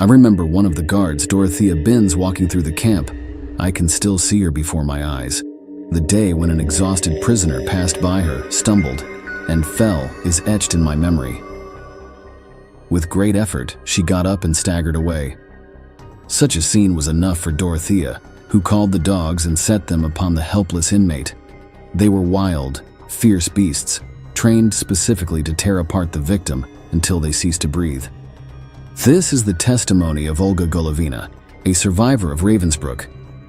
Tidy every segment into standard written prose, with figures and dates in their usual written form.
I remember one of the guards, Dorothea Binns, walking through the camp. I can still see her before my eyes. The day when an exhausted prisoner passed by her, stumbled, and fell is etched in my memory. With great effort, she got up and staggered away. Such a scene was enough for Dorothea, who called the dogs and set them upon the helpless inmate. They were wild, fierce beasts, trained specifically to tear apart the victim until they ceased to breathe. This is the testimony of Olga Golovina, a survivor of Ravensbrück,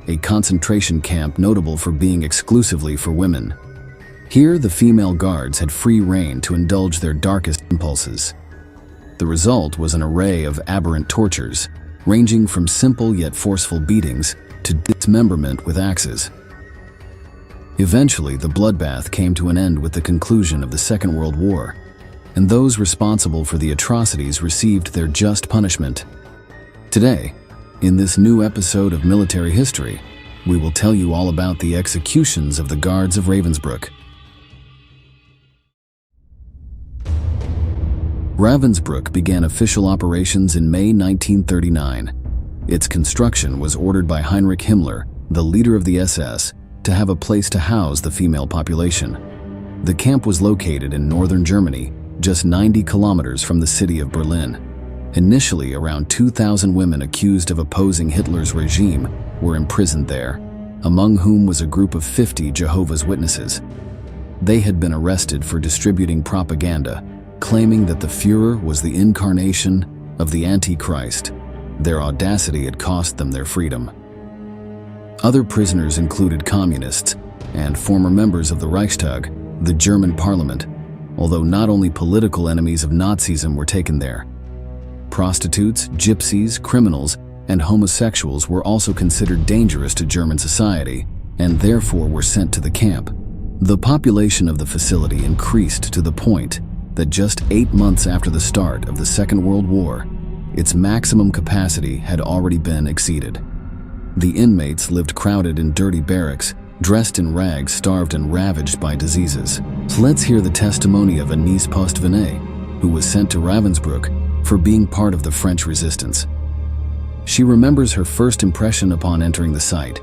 a concentration camp notable for being exclusively for women. Here, the female guards had free rein to indulge their darkest impulses. The result was an array of aberrant tortures, ranging from simple yet forceful beatings to dismemberment with axes. Eventually, the bloodbath came to an end with the conclusion of the Second World War, and those responsible for the atrocities received their just punishment. Today, in this new episode of Military History, we will tell you all about the executions of the guards of Ravensbrück. Ravensbrück began official operations in May 1939. Its construction was ordered by Heinrich Himmler, the leader of the SS, to have a place to house the female population. The camp was located in northern Germany, just 90 kilometers from the city of Berlin. Initially, around 2,000 women accused of opposing Hitler's regime were imprisoned there, among whom was a group of 50 Jehovah's Witnesses. They had been arrested for distributing propaganda, claiming that the Führer was the incarnation of the Antichrist. Their audacity had cost them their freedom. Other prisoners included communists and former members of the Reichstag, the German parliament, although not only political enemies of Nazism were taken there. Prostitutes, gypsies, criminals, and homosexuals were also considered dangerous to German society and therefore were sent to the camp. The population of the facility increased to the point that just 8 months after the start of the Second World War, its maximum capacity had already been exceeded. The inmates lived crowded in dirty barracks, dressed in rags, starved and ravaged by diseases. Let's hear the testimony of Agnès Postvenet, who was sent to Ravensbrück for being part of the French resistance. She remembers her first impression upon entering the site.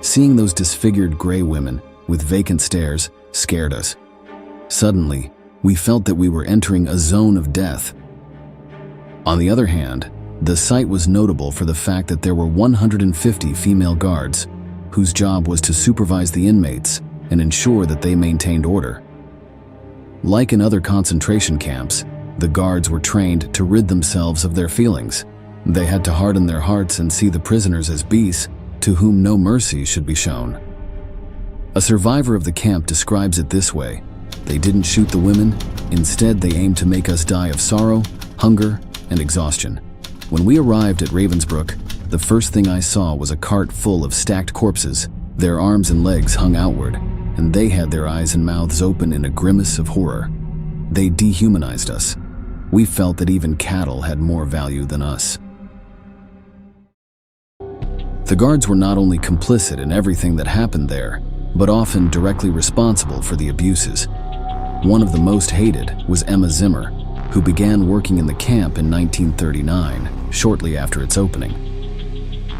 Seeing those disfigured gray women with vacant stares scared us. Suddenly, we felt that we were entering a zone of death. On the other hand, the site was notable for the fact that there were 150 female guards, whose job was to supervise the inmates and ensure that they maintained order. Like in other concentration camps, the guards were trained to rid themselves of their feelings. They had to harden their hearts and see the prisoners as beasts to whom no mercy should be shown. A survivor of the camp describes it this way: "They didn't shoot the women, instead they aimed to make us die of sorrow, hunger, and exhaustion." When we arrived at Ravensbrück, the first thing I saw was a cart full of stacked corpses. Their arms and legs hung outward, and they had their eyes and mouths open in a grimace of horror. They dehumanized us. We felt that even cattle had more value than us. The guards were not only complicit in everything that happened there, but often directly responsible for the abuses. One of the most hated was Emma Zimmer, who began working in the camp in 1939, shortly after its opening.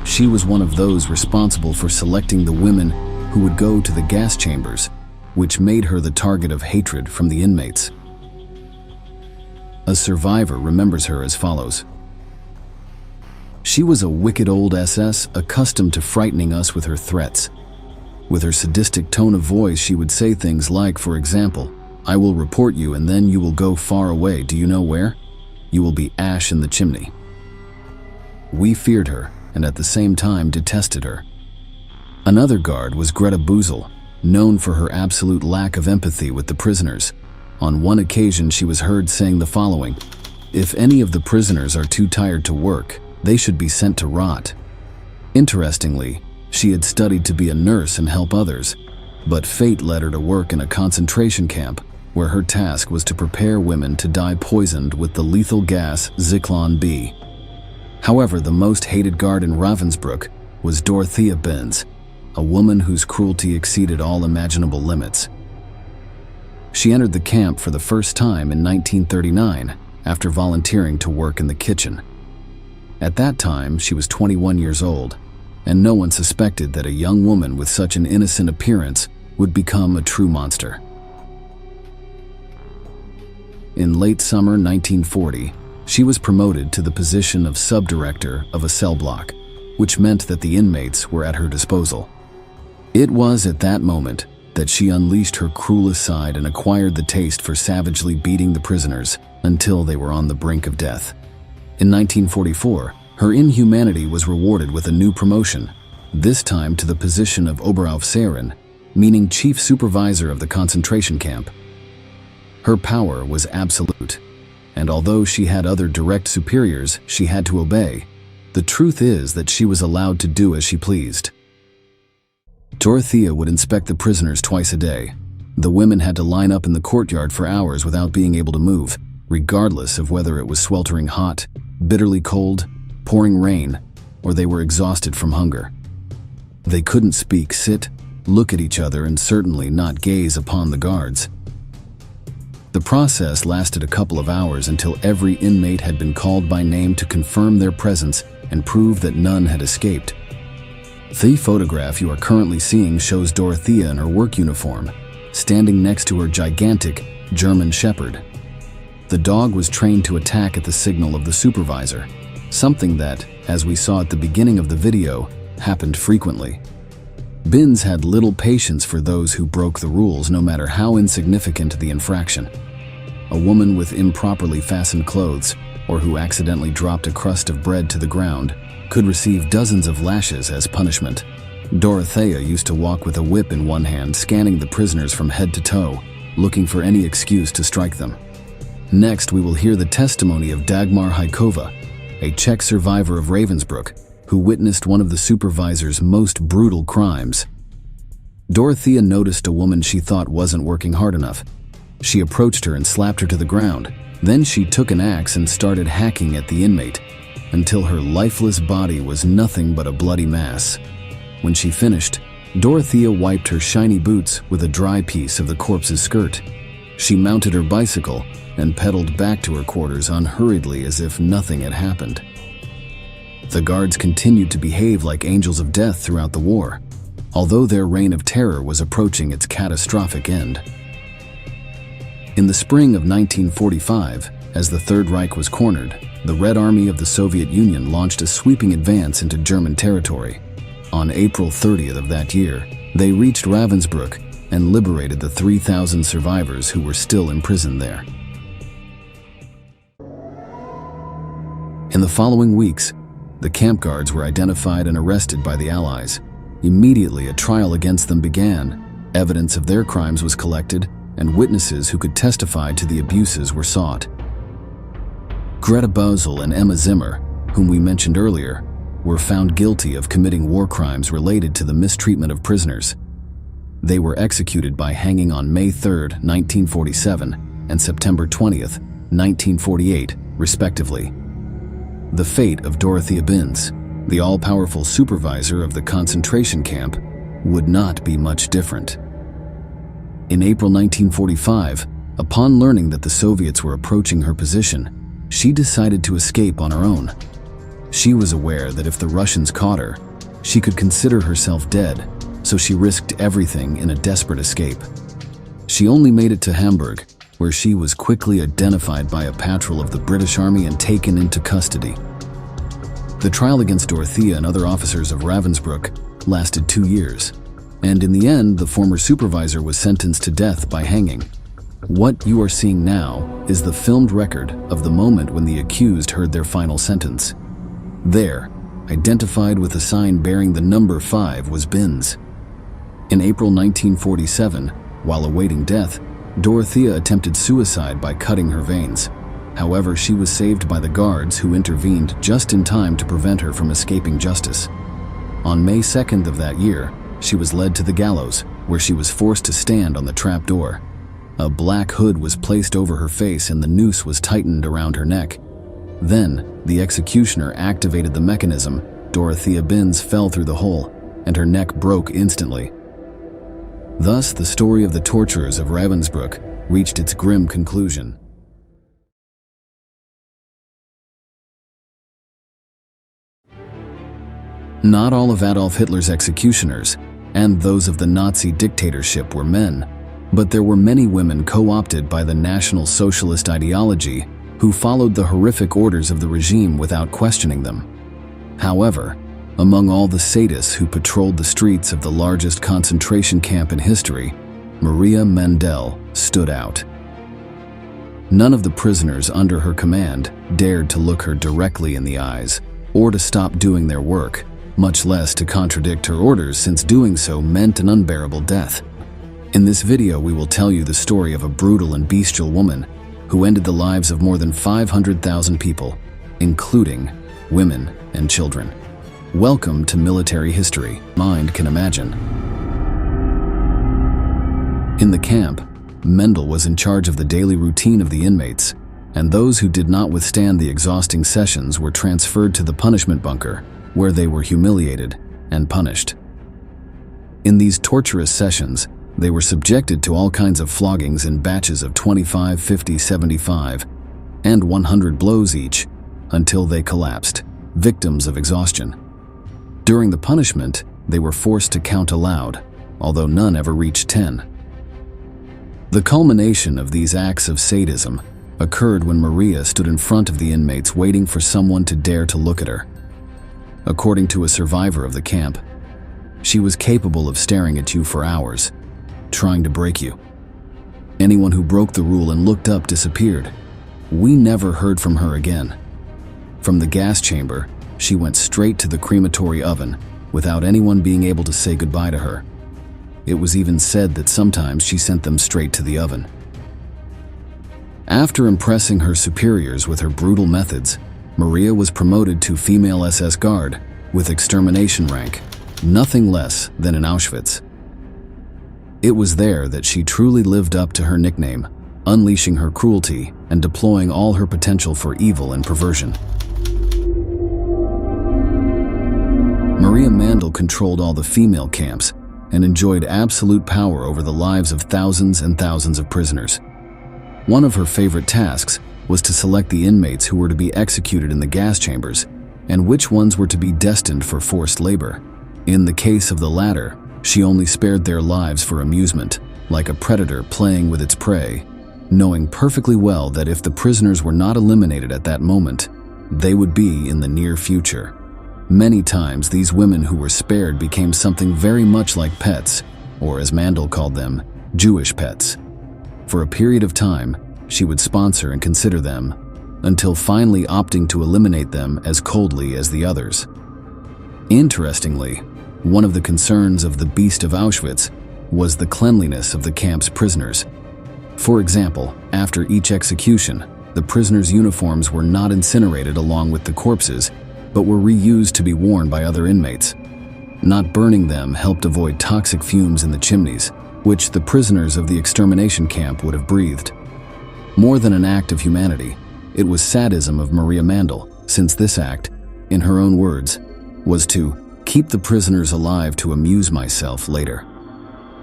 She was one of those responsible for selecting the women who would go to the gas chambers, which made her the target of hatred from the inmates. A survivor remembers her as follows: "She was a wicked old SS, accustomed to frightening us with her threats. With her sadistic tone of voice, she would say things like, for example, 'I will report you and then you will go far away. Do you know where? You will be ash in the chimney.' We feared her and at the same time detested her." Another guard was Greta Buzel, known for her absolute lack of empathy with the prisoners. On one occasion, she was heard saying the following: "If any of the prisoners are too tired to work, they should be sent to rot." Interestingly, she had studied to be a nurse and help others, but fate led her to work in a concentration camp where her task was to prepare women to die poisoned with the lethal gas Zyklon B. However, the most hated guard in Ravensbrück was Dorothea Binns, a woman whose cruelty exceeded all imaginable limits. She entered the camp for the first time in 1939 after volunteering to work in the kitchen. At that time, she was 21 years old, and no one suspected that a young woman with such an innocent appearance would become a true monster. In late summer 1940, she was promoted to the position of subdirector of a cell block, which meant that the inmates were at her disposal. It was at that moment that she unleashed her cruelest side and acquired the taste for savagely beating the prisoners until they were on the brink of death. In 1944, her inhumanity was rewarded with a new promotion, this time to the position of Oberaufseherin, meaning chief supervisor of the concentration camp. Her power was absolute, and although she had other direct superiors she had to obey, the truth is that she was allowed to do as she pleased. Dorothea would inspect the prisoners twice a day. The women had to line up in the courtyard for hours without being able to move, regardless of whether it was sweltering hot, bitterly cold, pouring rain, or they were exhausted from hunger. They couldn't speak, sit, look at each other, and certainly not gaze upon the guards. The process lasted a couple of hours until every inmate had been called by name to confirm their presence and prove that none had escaped. The photograph you are currently seeing shows Dorothea in her work uniform, standing next to her gigantic German Shepherd. The dog was trained to attack at the signal of the supervisor, something that, as we saw at the beginning of the video, happened frequently. Binz had little patience for those who broke the rules, no matter how insignificant the infraction. A woman with improperly fastened clothes, or who accidentally dropped a crust of bread to the ground, could receive dozens of lashes as punishment. Dorothea used to walk with a whip in one hand, scanning the prisoners from head to toe, looking for any excuse to strike them. Next, we will hear the testimony of Dagmar Hajkova, a Czech survivor of Ravensbrück, who witnessed one of the supervisor's most brutal crimes. Dorothea noticed a woman she thought wasn't working hard enough. She approached her and slapped her to the ground. Then she took an axe and started hacking at the inmate, until her lifeless body was nothing but a bloody mass. When she finished, Dorothea wiped her shiny boots with a dry piece of the corpse's skirt. She mounted her bicycle and pedaled back to her quarters unhurriedly as if nothing had happened. The guards continued to behave like angels of death throughout the war, although their reign of terror was approaching its catastrophic end. In the spring of 1945, as the Third Reich was cornered, the Red Army of the Soviet Union launched a sweeping advance into German territory. On April 30th of that year, they reached Ravensbrück and liberated the 3,000 survivors who were still imprisoned there. In the following weeks, the camp guards were identified and arrested by the Allies. Immediately, a trial against them began. Evidence of their crimes was collected, and witnesses who could testify to the abuses were sought. Greta Bösel and Emma Zimmer, whom we mentioned earlier, were found guilty of committing war crimes related to the mistreatment of prisoners. They were executed by hanging on May 3, 1947, and September 20, 1948, respectively. The fate of Dorothea Binz, the all-powerful supervisor of the concentration camp, would not be much different. In April 1945, upon learning that the Soviets were approaching her position, she decided to escape on her own. She was aware that if the Russians caught her, she could consider herself dead, so she risked everything in a desperate escape. She only made it to Hamburg, where she was quickly identified by a patrol of the British Army and taken into custody. The trial against Dorothea and other officers of Ravensbrück lasted 2 years, and in the end, the former supervisor was sentenced to death by hanging. What you are seeing now is the filmed record of the moment when the accused heard their final sentence. There, identified with a sign bearing the number 5, was Binz. In April 1947, while awaiting death, Dorothea attempted suicide by cutting her veins. However, she was saved by the guards who intervened just in time to prevent her from escaping justice. On May 2nd of that year, she was led to the gallows, where she was forced to stand on the trapdoor. A black hood was placed over her face and the noose was tightened around her neck. Then, the executioner activated the mechanism. Dorothea Binz fell through the hole, and her neck broke instantly. Thus, the story of the torturers of Ravensbrück reached its grim conclusion. Not all of Adolf Hitler's executioners and those of the Nazi dictatorship were men, but there were many women co-opted by the National Socialist ideology who followed the horrific orders of the regime without questioning them. However, among all the sadists who patrolled the streets of the largest concentration camp in history, Maria Mandel stood out. None of the prisoners under her command dared to look her directly in the eyes or to stop doing their work, much less to contradict her orders, since doing so meant an unbearable death. In this video, we will tell you the story of a brutal and bestial woman who ended the lives of more than 500,000 people, including women and children. Welcome to military history. Mind can imagine. In the camp, Mandel was in charge of the daily routine of the inmates, and those who did not withstand the exhausting sessions were transferred to the punishment bunker, where they were humiliated and punished. In these torturous sessions, they were subjected to all kinds of floggings in batches of 25, 50, 75, and 100 blows each, until they collapsed, victims of exhaustion. During the punishment, they were forced to count aloud, although none ever reached 10. The culmination of these acts of sadism occurred when Maria stood in front of the inmates waiting for someone to dare to look at her. According to a survivor of the camp, she was capable of staring at you for hours, trying to break you. Anyone who broke the rule and looked up disappeared. We never heard from her again. From the gas chamber, she went straight to the crematory oven without anyone being able to say goodbye to her. It was even said that sometimes she sent them straight to the oven. After impressing her superiors with her brutal methods, Maria was promoted to female SS guard with extermination rank, nothing less than in Auschwitz. It was there that she truly lived up to her nickname, unleashing her cruelty and deploying all her potential for evil and perversion. Maria Mandel controlled all the female camps and enjoyed absolute power over the lives of thousands and thousands of prisoners. One of her favorite tasks was to select the inmates who were to be executed in the gas chambers and which ones were to be destined for forced labor. In the case of the latter, she only spared their lives for amusement, like a predator playing with its prey, knowing perfectly well that if the prisoners were not eliminated at that moment, they would be in the near future. Many times, these women who were spared became something very much like pets, or as Mandel called them, Jewish pets. For a period of time, she would sponsor and consider them, until finally opting to eliminate them as coldly as the others. Interestingly, one of the concerns of the Beast of Auschwitz was the cleanliness of the camp's prisoners. For example, after each execution, the prisoners' uniforms were not incinerated along with the corpses, but were reused to be worn by other inmates. Not burning them helped avoid toxic fumes in the chimneys, which the prisoners of the extermination camp would have breathed. More than an act of humanity, it was sadism of Maria Mandel, since this act, in her own words, was to keep the prisoners alive to amuse myself later.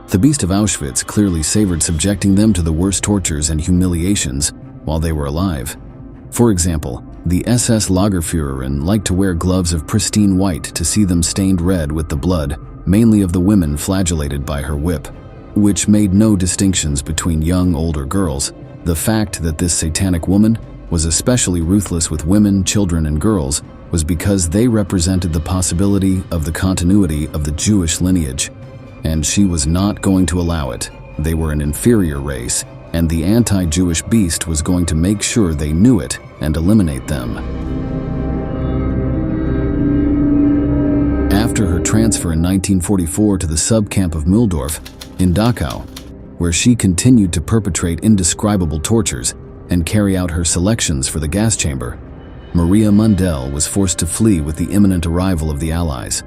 The Beast of Auschwitz clearly savored subjecting them to the worst tortures and humiliations while they were alive. For example, the SS Lagerführerin liked to wear gloves of pristine white to see them stained red with the blood, mainly of the women flagellated by her whip, which made no distinctions between young, older girls. The fact that this satanic woman was especially ruthless with women, children, and girls was because they represented the possibility of the continuity of the Jewish lineage, and she was not going to allow it. They were an inferior race, and the anti-Jewish beast was going to make sure they knew it and eliminate them. After her transfer in 1944 to the subcamp of Mühldorf in Dachau, where she continued to perpetrate indescribable tortures and carry out her selections for the gas chamber, Maria Mandel was forced to flee with the imminent arrival of the Allies.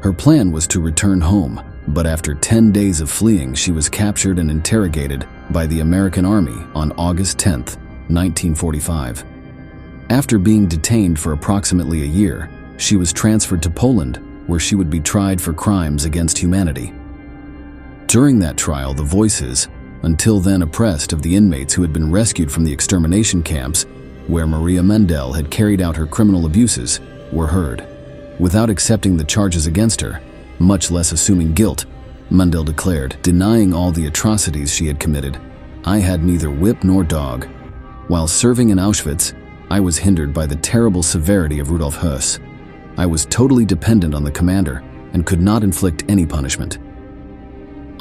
Her plan was to return home, but after 10 days of fleeing, she was captured and interrogated by the American Army on August 10, 1945. After being detained for approximately a year, she was transferred to Poland, where she would be tried for crimes against humanity. During that trial, the voices, until then oppressed, of the inmates who had been rescued from the extermination camps where Maria Mandel had carried out her criminal abuses were heard. Without accepting the charges against her, much less assuming guilt, Mandel declared, denying all the atrocities she had committed. "I had neither whip nor dog. While serving in Auschwitz, I was hindered by the terrible severity of Rudolf Höss. I was totally dependent on the commander and could not inflict any punishment."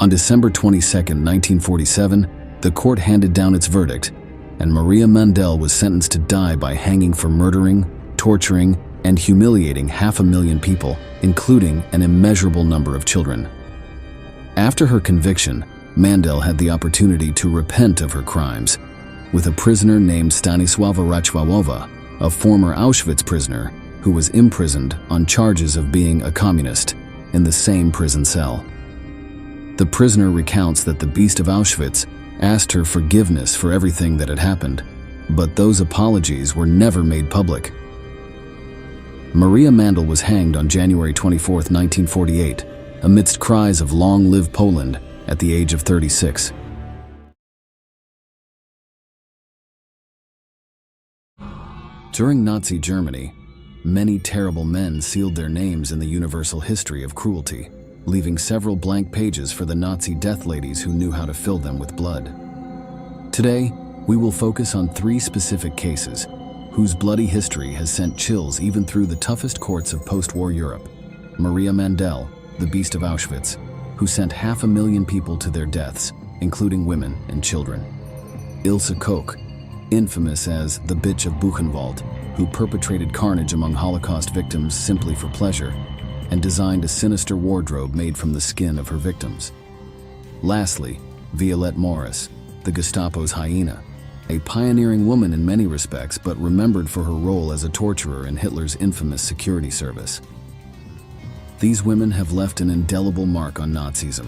On December 22, 1947, the court handed down its verdict, and Maria Mandel was sentenced to die by hanging for murdering, torturing, and humiliating 500,000 people, including an immeasurable number of children. After her conviction, Mandel had the opportunity to repent of her crimes, with a prisoner named Stanisława Rachwałowa, a former Auschwitz prisoner who was imprisoned on charges of being a communist, in the same prison cell. The prisoner recounts that the Beast of Auschwitz asked her forgiveness for everything that had happened, but those apologies were never made public. Maria Mandel was hanged on January 24, 1948, amidst cries of "Long live Poland," at the age of 36. During Nazi Germany, many terrible men sealed their names in the universal history of cruelty, leaving several blank pages for the Nazi death ladies who knew how to fill them with blood. Today, we will focus on 3 specific cases whose bloody history has sent chills even through the toughest courts of post-war Europe. Maria Mandel, the Beast of Auschwitz, who sent 500,000 people to their deaths, including women and children. Ilse Koch, infamous as the Bitch of Buchenwald, who perpetrated carnage among Holocaust victims simply for pleasure, and designed a sinister wardrobe made from the skin of her victims. Lastly, Violette Morris, the Gestapo's hyena, a pioneering woman in many respects but remembered for her role as a torturer in Hitler's infamous security service. These women have left an indelible mark on Nazism.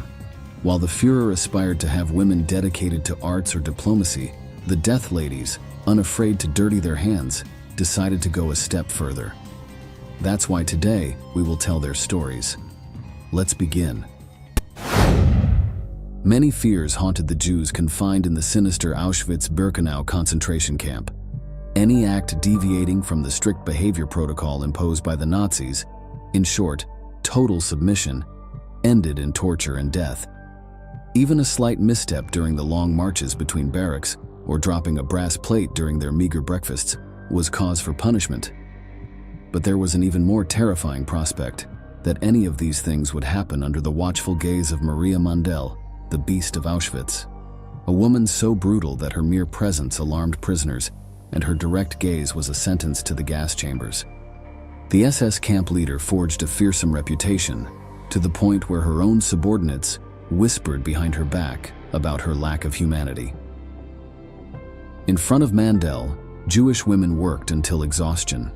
While the Führer aspired to have women dedicated to arts or diplomacy, the Death Ladies, unafraid to dirty their hands, decided to go a step further. That's why today we will tell their stories. Let's begin. Many fears haunted the Jews confined in the sinister Auschwitz-Birkenau concentration camp. Any act deviating from the strict behavior protocol imposed by the Nazis, in short, total submission, ended in torture and death. Even a slight misstep during the long marches between barracks or dropping a brass plate during their meager breakfasts was cause for punishment. But there was an even more terrifying prospect that any of these things would happen under the watchful gaze of Maria Mandel, the Beast of Auschwitz, a woman so brutal that her mere presence alarmed prisoners and her direct gaze was a sentence to the gas chambers. The SS camp leader forged a fearsome reputation, to the point where her own subordinates whispered behind her back about her lack of humanity. In front of Mandel, Jewish women worked until exhaustion.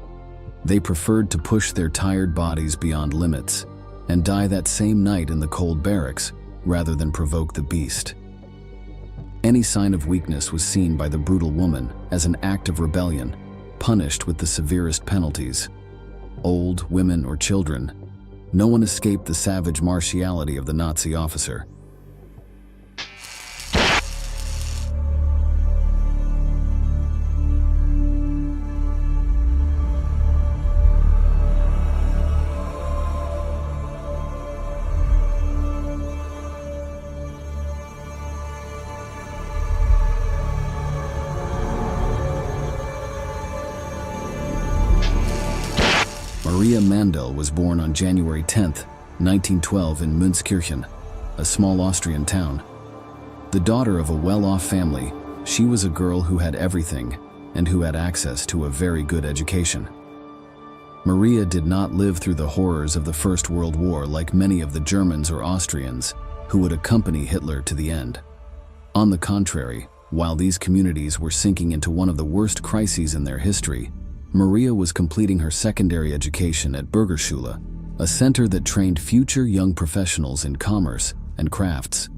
They preferred to push their tired bodies beyond limits and die that same night in the cold barracks rather than provoke the beast. Any sign of weakness was seen by the brutal woman as an act of rebellion, punished with the severest penalties. Old, women, or children, no one escaped the savage martiality of the Nazi officer. Maria Mandel was born on January 10, 1912 in Münzkirchen, a small Austrian town. The daughter of a well-off family, she was a girl who had everything and who had access to a very good education. Maria did not live through the horrors of the First World War like many of the Germans or Austrians who would accompany Hitler to the end. On the contrary, while these communities were sinking into one of the worst crises in their history, Maria was completing her secondary education at Bergerschule, a center that trained future young professionals in commerce and crafts.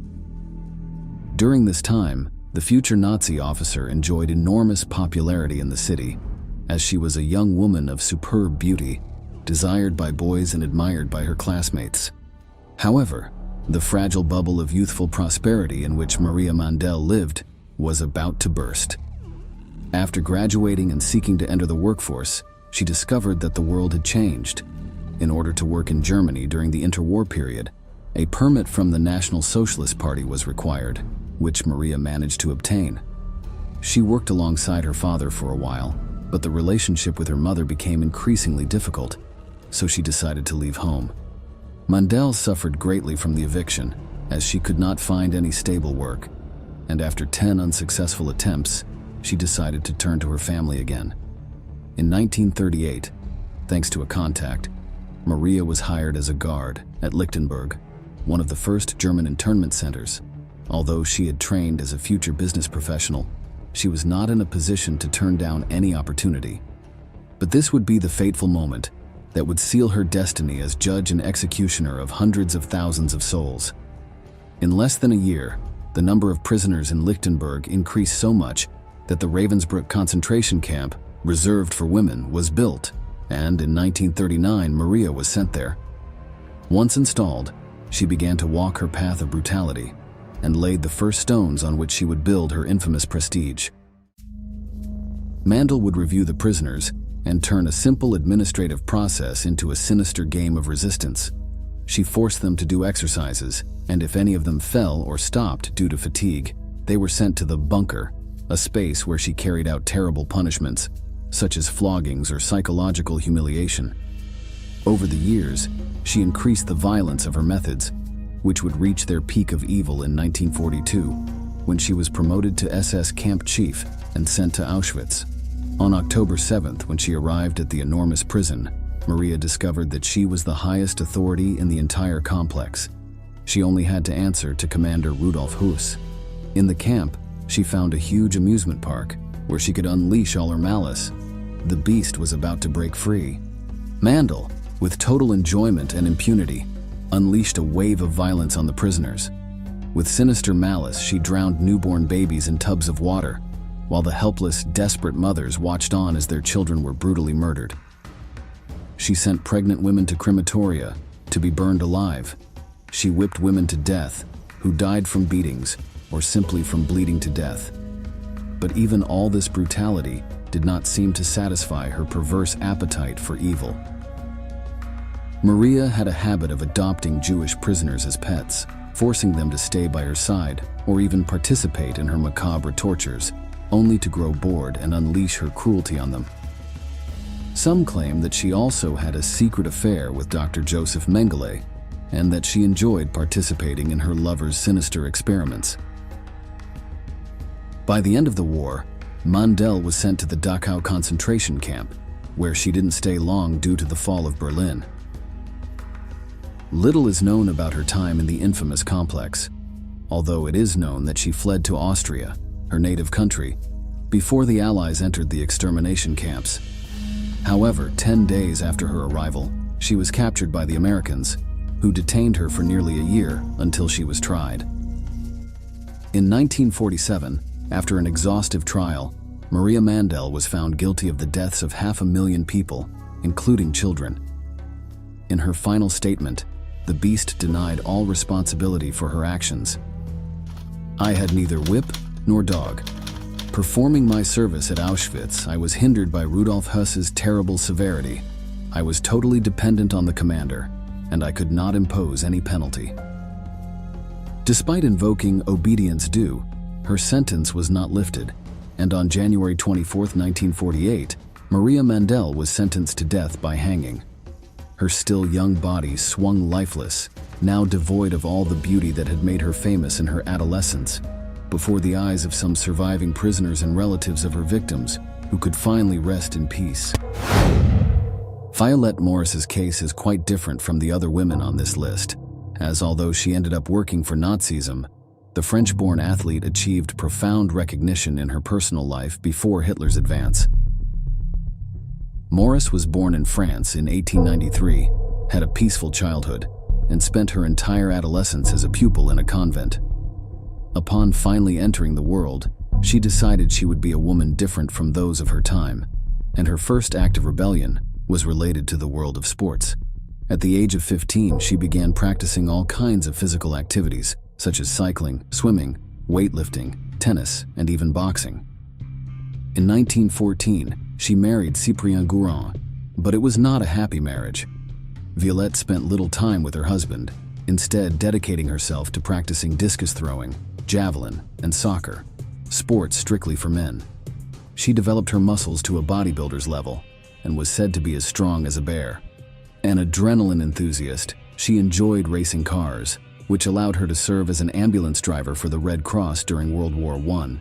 During this time, the future Nazi officer enjoyed enormous popularity in the city, as she was a young woman of superb beauty, desired by boys and admired by her classmates. However, the fragile bubble of youthful prosperity in which Maria Mandel lived was about to burst. After graduating and seeking to enter the workforce, she discovered that the world had changed. In order to work in Germany during the interwar period, a permit from the National Socialist Party was required, which Maria managed to obtain. She worked alongside her father for a while, but the relationship with her mother became increasingly difficult, so she decided to leave home. Mandel suffered greatly from the eviction, as she could not find any stable work, and after 10 unsuccessful attempts, she decided to turn to her family again. In 1938, thanks to a contact, Maria was hired as a guard at Lichtenberg, one of the first German internment centers. Although she had trained as a future business professional, she was not in a position to turn down any opportunity. But this would be the fateful moment that would seal her destiny as judge and executioner of hundreds of thousands of souls. In less than a year, the number of prisoners in Lichtenberg increased so much that the Ravensbrück concentration camp, reserved for women, was built, and in 1939 Maria was sent there. Once installed, she began to walk her path of brutality and laid the first stones on which she would build her infamous prestige. Mandel would review the prisoners and turn a simple administrative process into a sinister game of resistance. She forced them to do exercises, and if any of them fell or stopped due to fatigue, they were sent to the bunker, a space where she carried out terrible punishments, such as floggings or psychological humiliation. Over the years, she increased the violence of her methods, which would reach their peak of evil in 1942, when she was promoted to SS camp chief and sent to Auschwitz. On October 7th, when she arrived at the enormous prison, Maria discovered that she was the highest authority in the entire complex. She only had to answer to Commander Rudolf Höss. In the camp, she found a huge amusement park where she could unleash all her malice. The beast was about to break free. Mandel, with total enjoyment and impunity, unleashed a wave of violence on the prisoners. With sinister malice, she drowned newborn babies in tubs of water, while the helpless, desperate mothers watched on as their children were brutally murdered. She sent pregnant women to crematoria to be burned alive. She whipped women to death who died from beatings or simply from bleeding to death. But even all this brutality did not seem to satisfy her perverse appetite for evil. Maria had a habit of adopting Jewish prisoners as pets, forcing them to stay by her side or even participate in her macabre tortures, only to grow bored and unleash her cruelty on them. Some claim that she also had a secret affair with Dr. Joseph Mengele, and that she enjoyed participating in her lover's sinister experiments. By the end of the war, Mandel was sent to the Dachau concentration camp, where she didn't stay long due to the fall of Berlin. Little is known about her time in the infamous complex, although it is known that she fled to Austria, her native country, before the Allies entered the extermination camps. However, 10 days after her arrival, she was captured by the Americans, who detained her for nearly a year until she was tried. In 1947, after an exhaustive trial, Maria Mandel was found guilty of the deaths of 500,000 people, including children. In her final statement, the beast denied all responsibility for her actions. "I had neither whip nor dog. Performing my service at Auschwitz, I was hindered by Rudolf Höss's terrible severity. I was totally dependent on the commander, and I could not impose any penalty." Despite invoking obedience due, her sentence was not lifted, and on January 24, 1948, Maria Mandel was sentenced to death by hanging. Her still young body swung lifeless, now devoid of all the beauty that had made her famous in her adolescence, before the eyes of some surviving prisoners and relatives of her victims, who could finally rest in peace. Violette Morris's case is quite different from the other women on this list, as although she ended up working for Nazism, the French-born athlete achieved profound recognition in her personal life before Hitler's advance. Morris was born in France in 1893, had a peaceful childhood, and spent her entire adolescence as a pupil in a convent. Upon finally entering the world, she decided she would be a woman different from those of her time, and her first act of rebellion was related to the world of sports. At the age of 15, she began practicing all kinds of physical activities, such as cycling, swimming, weightlifting, tennis, and even boxing. In 1914, she married Cyprien Gourand, but it was not a happy marriage. Violette spent little time with her husband, instead dedicating herself to practicing discus throwing, javelin, and soccer, sports strictly for men. She developed her muscles to a bodybuilder's level and was said to be as strong as a bear. An adrenaline enthusiast, she enjoyed racing cars, which allowed her to serve as an ambulance driver for the Red Cross during World War I.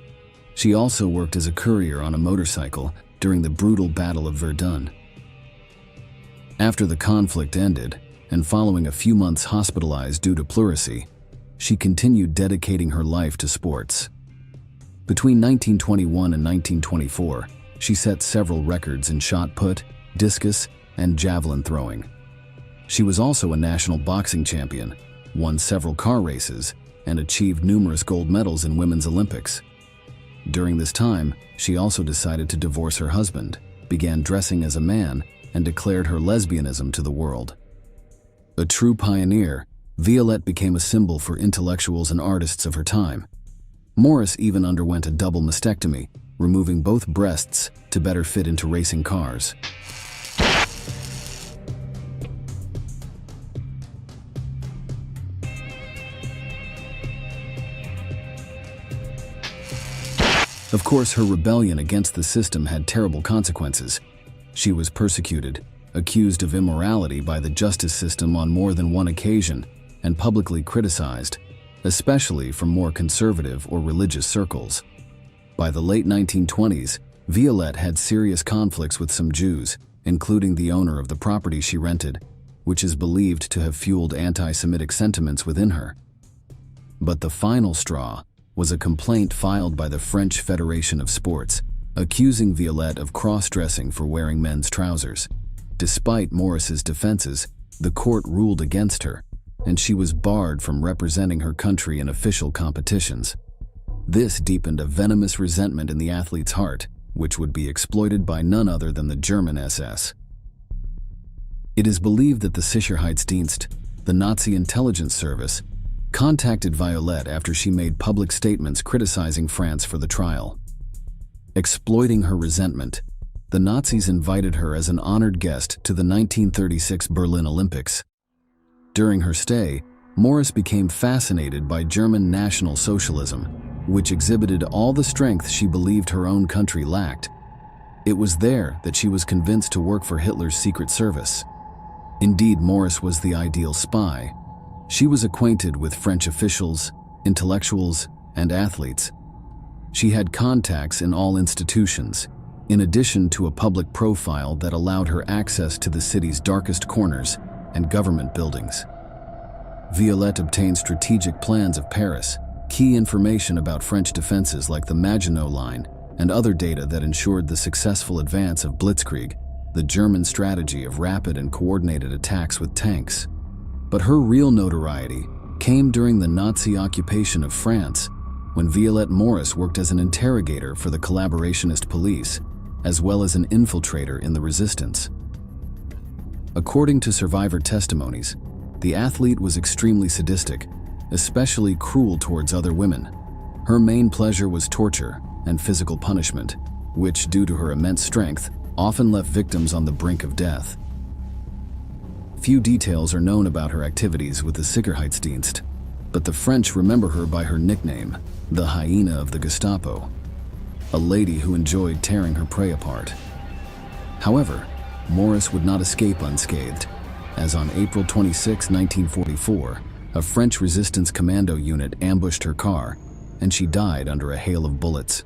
She also worked as a courier on a motorcycle during the brutal Battle of Verdun. After the conflict ended, and following a few months hospitalized due to pleurisy, she continued dedicating her life to sports. Between 1921 and 1924, she set several records in shot put, discus, and javelin throwing. She was also a national boxing champion, won several car races, and achieved numerous gold medals in women's Olympics. During this time, she also decided to divorce her husband, began dressing as a man, and declared her lesbianism to the world. A true pioneer, Violette became a symbol for intellectuals and artists of her time. Morris even underwent a double mastectomy, removing both breasts to better fit into racing cars. Of course, her rebellion against the system had terrible consequences. She was persecuted, accused of immorality by the justice system on more than one occasion, and publicly criticized, especially from more conservative or religious circles. By the late 1920s, Violette had serious conflicts with some Jews, including the owner of the property she rented, which is believed to have fueled anti-Semitic sentiments within her. But the final straw was a complaint filed by the French Federation of Sports, accusing Violette of cross-dressing for wearing men's trousers. Despite Morris's defenses, the court ruled against her, and she was barred from representing her country in official competitions. This deepened a venomous resentment in the athlete's heart, which would be exploited by none other than the German SS. It is believed that the Sicherheitsdienst, the Nazi intelligence service, contacted Violette after she made public statements criticizing France for the trial. Exploiting her resentment, the Nazis invited her as an honored guest to the 1936 Berlin Olympics. During her stay, Morris became fascinated by German National Socialism, which exhibited all the strength she believed her own country lacked. It was there that she was convinced to work for Hitler's secret service. Indeed, Morris was the ideal spy. She was acquainted with French officials, intellectuals, and athletes. She had contacts in all institutions, in addition to a public profile that allowed her access to the city's darkest corners and government buildings. Violette obtained strategic plans of Paris, key information about French defenses like the Maginot Line, and other data that ensured the successful advance of Blitzkrieg, the German strategy of rapid and coordinated attacks with tanks. But her real notoriety came during the Nazi occupation of France, when Violette Morris worked as an interrogator for the collaborationist police, as well as an infiltrator in the resistance. According to survivor testimonies, the athlete was extremely sadistic, especially cruel towards other women. Her main pleasure was torture and physical punishment, which, due to her immense strength, often left victims on the brink of death. Few details are known about her activities with the Sicherheitsdienst, but the French remember her by her nickname, the hyena of the Gestapo, a lady who enjoyed tearing her prey apart. However, Morris would not escape unscathed, as on April 26, 1944, a French resistance commando unit ambushed her car, and she died under a hail of bullets.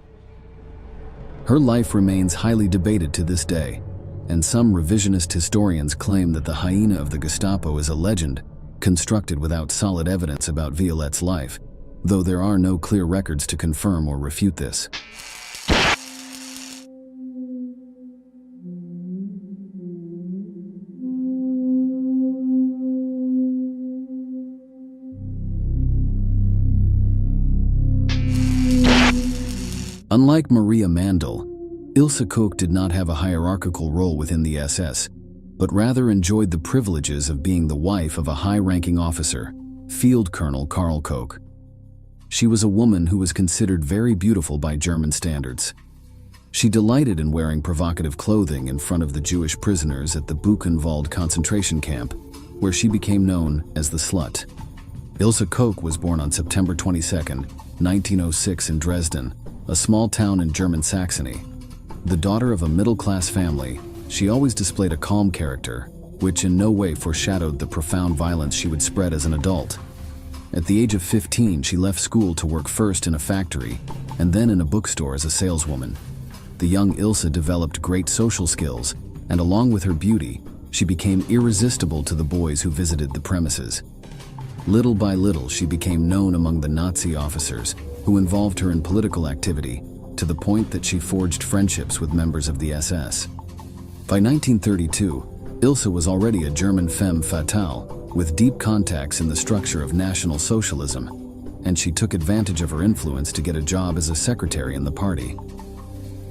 Her life remains highly debated to this day, and some revisionist historians claim that the hyena of the Gestapo is a legend constructed without solid evidence about Violette's life, though there are no clear records to confirm or refute this. Unlike Maria Mandel, Ilse Koch did not have a hierarchical role within the SS, but rather enjoyed the privileges of being the wife of a high-ranking officer, Field Colonel Karl Koch. She was a woman who was considered very beautiful by German standards. She delighted in wearing provocative clothing in front of the Jewish prisoners at the Buchenwald concentration camp, where she became known as the Slut. Ilse Koch was born on September 22, 1906 in Dresden, a small town in German Saxony. The daughter of a middle-class family, she always displayed a calm character, which in no way foreshadowed the profound violence she would spread as an adult. At the age of 15, she left school to work first in a factory and then in a bookstore as a saleswoman. The young Ilse developed great social skills, and along with her beauty, she became irresistible to the boys who visited the premises. Little by little, she became known among the Nazi officers, who involved her in political activity, to the point that she forged friendships with members of the SS. By 1932, Ilse was already a German femme fatale, with deep contacts in the structure of National Socialism, and she took advantage of her influence to get a job as a secretary in the party.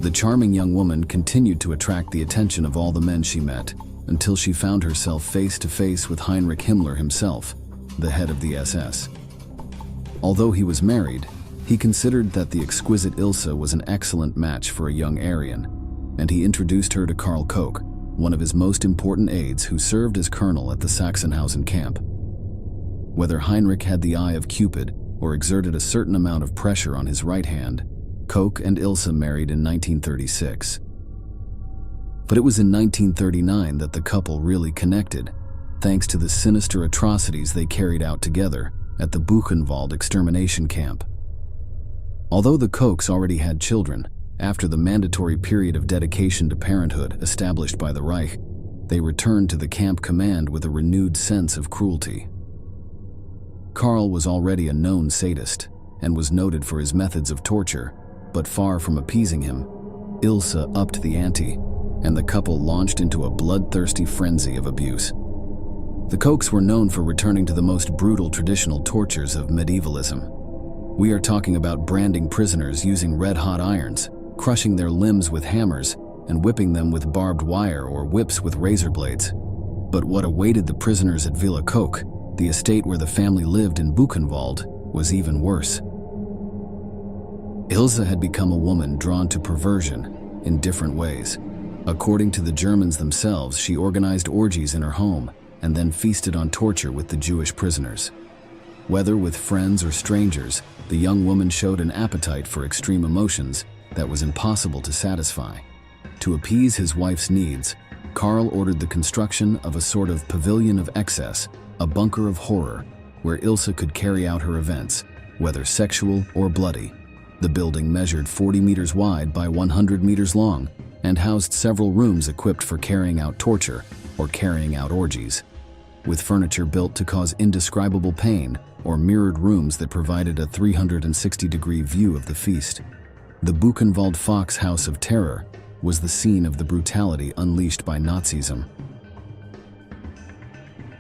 The charming young woman continued to attract the attention of all the men she met, until she found herself face to face with Heinrich Himmler himself, the head of the SS. Although he was married, he considered that the exquisite Ilse was an excellent match for a young Aryan, and he introduced her to Karl Koch, one of his most important aides who served as colonel at the Sachsenhausen camp. Whether Heinrich had the eye of Cupid or exerted a certain amount of pressure on his right hand, Koch and Ilse married in 1936. But it was in 1939 that the couple really connected, thanks to the sinister atrocities they carried out together at the Buchenwald extermination camp. Although the Kochs already had children, after the mandatory period of dedication to parenthood established by the Reich, they returned to the camp command with a renewed sense of cruelty. Karl was already a known sadist and was noted for his methods of torture, but far from appeasing him, Ilse upped the ante, and the couple launched into a bloodthirsty frenzy of abuse. The Kochs were known for returning to the most brutal traditional tortures of medievalism. We are talking about branding prisoners using red-hot irons, crushing their limbs with hammers, and whipping them with barbed wire or whips with razor blades. But what awaited the prisoners at Villa Koch, the estate where the family lived in Buchenwald, was even worse. Ilse had become a woman drawn to perversion in different ways. According to the Germans themselves, she organized orgies in her home and then feasted on torture with the Jewish prisoners. Whether with friends or strangers, the young woman showed an appetite for extreme emotions that was impossible to satisfy. To appease his wife's needs, Karl ordered the construction of a sort of pavilion of excess, a bunker of horror, where Ilse could carry out her events, whether sexual or bloody. The building measured 40 meters wide by 100 meters long and housed several rooms equipped for carrying out torture or carrying out orgies, with furniture built to cause indescribable pain or mirrored rooms that provided a 360-degree view of the feast. The Buchenwald Fox House of Terror was the scene of the brutality unleashed by Nazism.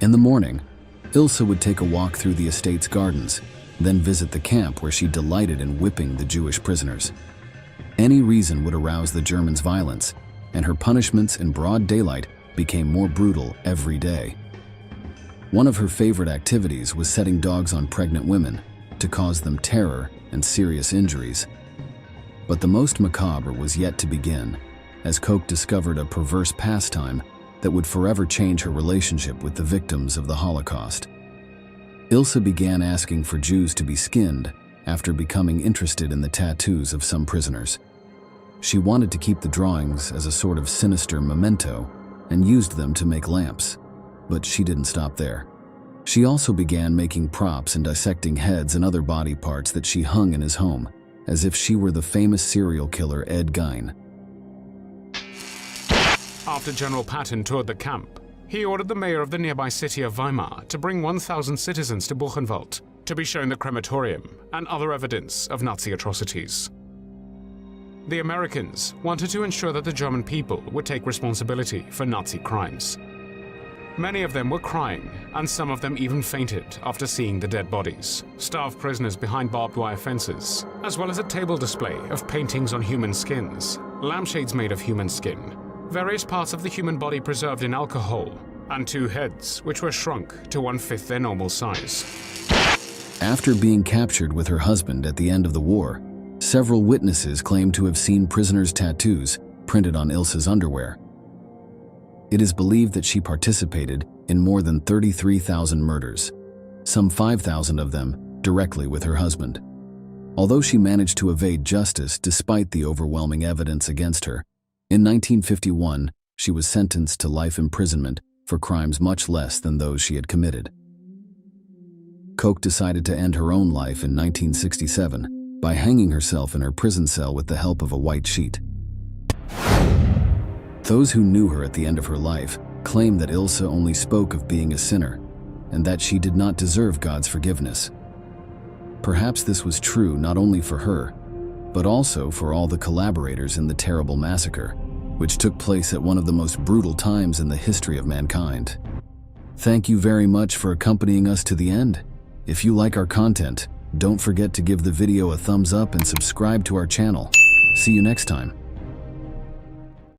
In the morning, Ilse would take a walk through the estate's gardens, then visit the camp where she delighted in whipping the Jewish prisoners. Any reason would arouse the Germans' violence, and her punishments in broad daylight became more brutal every day. One of her favorite activities was setting dogs on pregnant women to cause them terror and serious injuries. But the most macabre was yet to begin, as Koch discovered a perverse pastime that would forever change her relationship with the victims of the Holocaust. Ilse began asking for Jews to be skinned after becoming interested in the tattoos of some prisoners. She wanted to keep the drawings as a sort of sinister memento and used them to make lamps. But she didn't stop there. She also began making props and dissecting heads and other body parts that she hung in his home, as if she were the famous serial killer Ed Gein. After General Patton toured the camp, he ordered the mayor of the nearby city of Weimar to bring 1,000 citizens to Buchenwald to be shown the crematorium and other evidence of Nazi atrocities. The Americans wanted to ensure that the German people would take responsibility for Nazi crimes. Many of them were crying, and some of them even fainted after seeing the dead bodies, starved prisoners behind barbed wire fences, as well as a table display of paintings on human skins, lampshades made of human skin, various parts of the human body preserved in alcohol, and 2 heads which were shrunk to 1/5 their normal size. After being captured with her husband at the end of the war, several witnesses claimed to have seen prisoners' tattoos printed on Ilse's underwear. It is believed that she participated in more than 33,000 murders, some 5,000 of them directly with her husband. Although she managed to evade justice despite the overwhelming evidence against her, in 1951 she was sentenced to life imprisonment for crimes much less than those she had committed. Koch decided to end her own life in 1967 by hanging herself in her prison cell with the help of a white sheet. Those who knew her at the end of her life claimed that Ilse only spoke of being a sinner and that she did not deserve God's forgiveness. Perhaps this was true not only for her, but also for all the collaborators in the terrible massacre, which took place at one of the most brutal times in the history of mankind. Thank you very much for accompanying us to the end. If you like our content, don't forget to give the video a thumbs up and subscribe to our channel. See you next time.